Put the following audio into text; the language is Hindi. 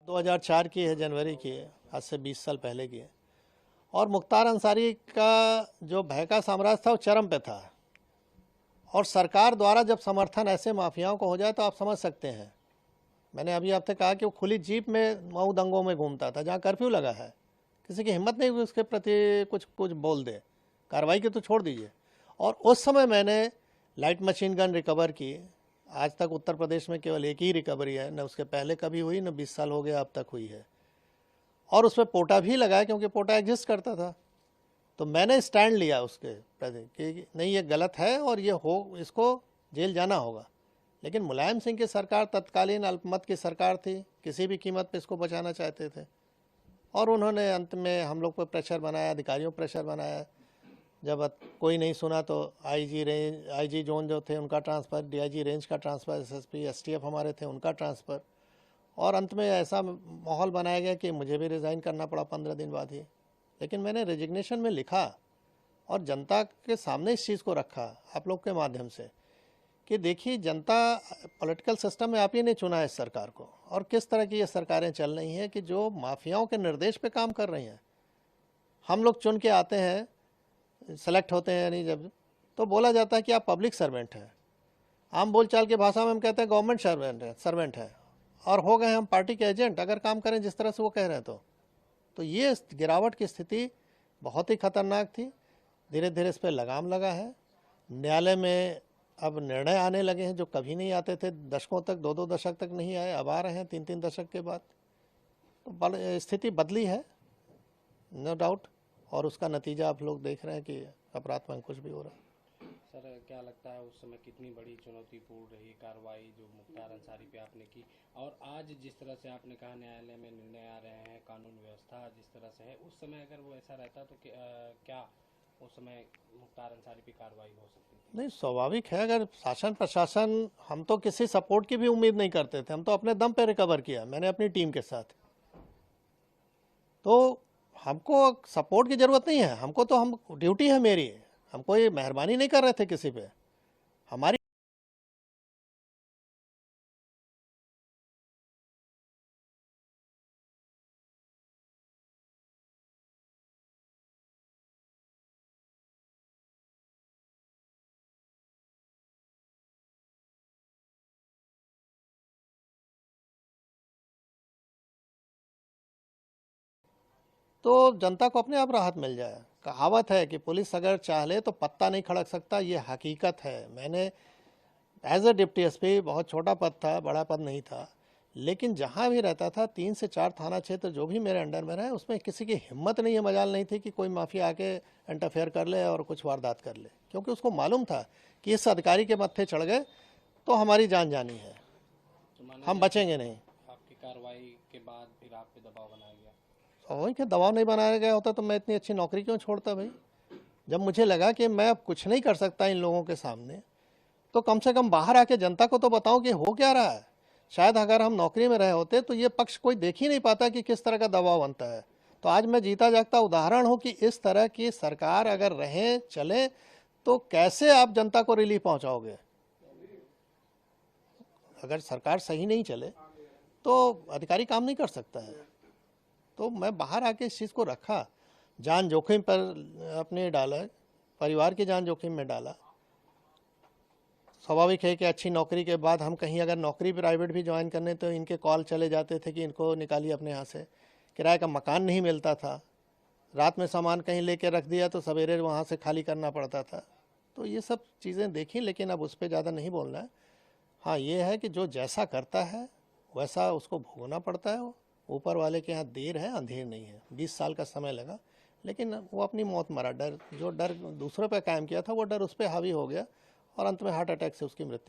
2004 की है, जनवरी की है, आज से 20 साल पहले की है। और मुख्तार अंसारी का जो भय का साम्राज्य था वो चरम पे था, और सरकार द्वारा जब समर्थन ऐसे माफियाओं को हो जाए तो आप समझ सकते हैं। मैंने अभी आपसे कहा कि वो खुली जीप में मऊ दंगों में घूमता था, जहाँ कर्फ्यू लगा है, किसी की हिम्मत नहीं हुई उसके प्रति कुछ कुछ बोल दे, कार्रवाई की तो छोड़ दीजिए। और उस समय मैंने लाइट मशीन गन रिकवर की। आज तक उत्तर प्रदेश में केवल एक ही रिकवरी है, न उसके पहले कभी हुई, न 20 साल हो गया अब तक हुई है। और उसमें पोटा भी लगाया, क्योंकि पोटा एग्जिस्ट करता था। तो मैंने स्टैंड लिया उसके प्रति कि नहीं, ये गलत है और ये हो, इसको जेल जाना होगा। लेकिन मुलायम सिंह की सरकार तत्कालीन अल्पमत की सरकार थी, किसी भी कीमत पे इसको बचाना चाहते थे, और उन्होंने अंत में हम लोग पर प्रेशर बनाया, अधिकारियों पर प्रेशर बनाया। जब कोई नहीं सुना तो आईजी जोन जो थे उनका ट्रांसफ़र, डीआईजी रेंज का ट्रांसफ़र, एसएसपी एसटीएफ हमारे थे उनका ट्रांसफ़र, और अंत में ऐसा माहौल बनाया गया कि मुझे भी रिज़ाइन करना पड़ा 15 दिन बाद ही। लेकिन मैंने रेजिग्नेशन में लिखा और जनता के सामने इस चीज़ को रखा आप लोग के माध्यम से कि देखिए, जनता पॉलिटिकल सिस्टम में आप ही ने चुना है इस सरकार को, और किस तरह की ये सरकारें चल रही हैं कि जो माफियाओं के निर्देश पे काम कर रही हैं। हम लोग चुन के आते हैं, सेलेक्ट होते हैं, यानी जब तो बोला जाता है कि आप पब्लिक सर्वेंट हैं। आम बोलचाल की भाषा में हम कहते हैं गवर्नमेंट सर्वेंट है, और हो गए हम पार्टी के एजेंट अगर काम करें जिस तरह से वो कह रहे हैं। तो ये गिरावट की स्थिति बहुत ही खतरनाक थी। धीरे धीरे इस पर लगाम लगा है। न्यायालय में अब निर्णय आने लगे हैं जो कभी नहीं आते थे, दशकों तक, 2-2 दशक तक नहीं आए, अब आ रहे हैं 3-3 दशक के बाद। तो स्थिति बदली है, नो डाउट, और उसका नतीजा आप लोग देख रहे हैं कि अपराध में अंकुश भी हो रहा है। सर, क्या लगता है उस समय कितनी बड़ी चुनौतीपूर्ण रही कार्रवाई जो मुख्तार अंसारी पे आपने की, और आज जिस तरह से आपने कहा न्यायालय में निर्णय आ रहे हैं, कानून व्यवस्था जिस तरह से है, उस समय अगर वो ऐसा रहता तो क्या उस समय मुख्तार अंसारी पे कार्रवाई हो सकती थी? नहीं, स्वाभाविक है। अगर शासन प्रशासन, हम तो किसी सपोर्ट की भी उम्मीद नहीं करते थे, हम तो अपने दम पे रिकवर किया, मैंने अपनी टीम के साथ। तो हमको सपोर्ट की ज़रूरत नहीं है, हमको तो, हम ड्यूटी है मेरी, हम कोई मेहरबानी नहीं कर रहे थे किसी पे, हमारी तो जनता को अपने आप राहत मिल जाए। कहावत है कि पुलिस अगर चाहे तो पत्ता नहीं खड़क सकता, ये हकीकत है। मैंने एज ए डिप्टी एसपी, बहुत छोटा पद था, बड़ा पद नहीं था, लेकिन जहाँ भी रहता था 3 से 4 थाना क्षेत्र जो भी मेरे अंडर में रहे, उसमें किसी की हिम्मत नहीं है, मजाल नहीं थी कि कोई माफिया आके इंटरफेयर कर ले और कुछ वारदात कर ले, क्योंकि उसको मालूम था कि इस अधिकारी के मत्थे चढ़ गए तो हमारी जान जानी है, हम बचेंगे नहीं। आपकी कार्रवाई के बाद फिर आप पे दबाव बनाया गया? वही कि दबाव नहीं बनाया गया होता तो मैं इतनी अच्छी नौकरी क्यों छोड़ता भाई। जब मुझे लगा कि मैं अब कुछ नहीं कर सकता इन लोगों के सामने, तो कम से कम बाहर आके जनता को तो बताऊं कि हो क्या रहा है। शायद अगर हम नौकरी में रहे होते तो ये पक्ष कोई देख ही नहीं पाता कि किस तरह का दबाव बनता है। तो आज मैं जीता जागता उदाहरण हूं कि इस तरह की सरकार अगर रहे, चले, तो कैसे आप जनता को रिलीफ पहुंचाओगे। अगर सरकार सही नहीं चले तो अधिकारी काम नहीं कर सकता है। तो मैं बाहर आके इस चीज़ को रखा, जान जोखिम पर अपने डाला, परिवार की जान जोखिम में डाला। स्वाभाविक है कि अच्छी नौकरी के बाद हम कहीं अगर नौकरी प्राइवेट भी ज्वाइन करने तो इनके कॉल चले जाते थे कि इनको निकालिए अपने यहाँ से। किराए का मकान नहीं मिलता था, रात में सामान कहीं लेके रख दिया तो सवेरे वहाँ से खाली करना पड़ता था। तो ये सब चीज़ें देखी, लेकिन अब उस पर ज़्यादा नहीं बोलना है। हाँ, ये है कि जो जैसा करता है वैसा उसको भोगना पड़ता है। ऊपर वाले के यहाँ देर है, अंधेर नहीं है। 20 साल का समय लगा, लेकिन वो अपनी मौत मरा। जो डर दूसरों पर कायम किया था वो डर उस पर हावी हो गया, और अंत में हार्ट अटैक से उसकी मृत्यु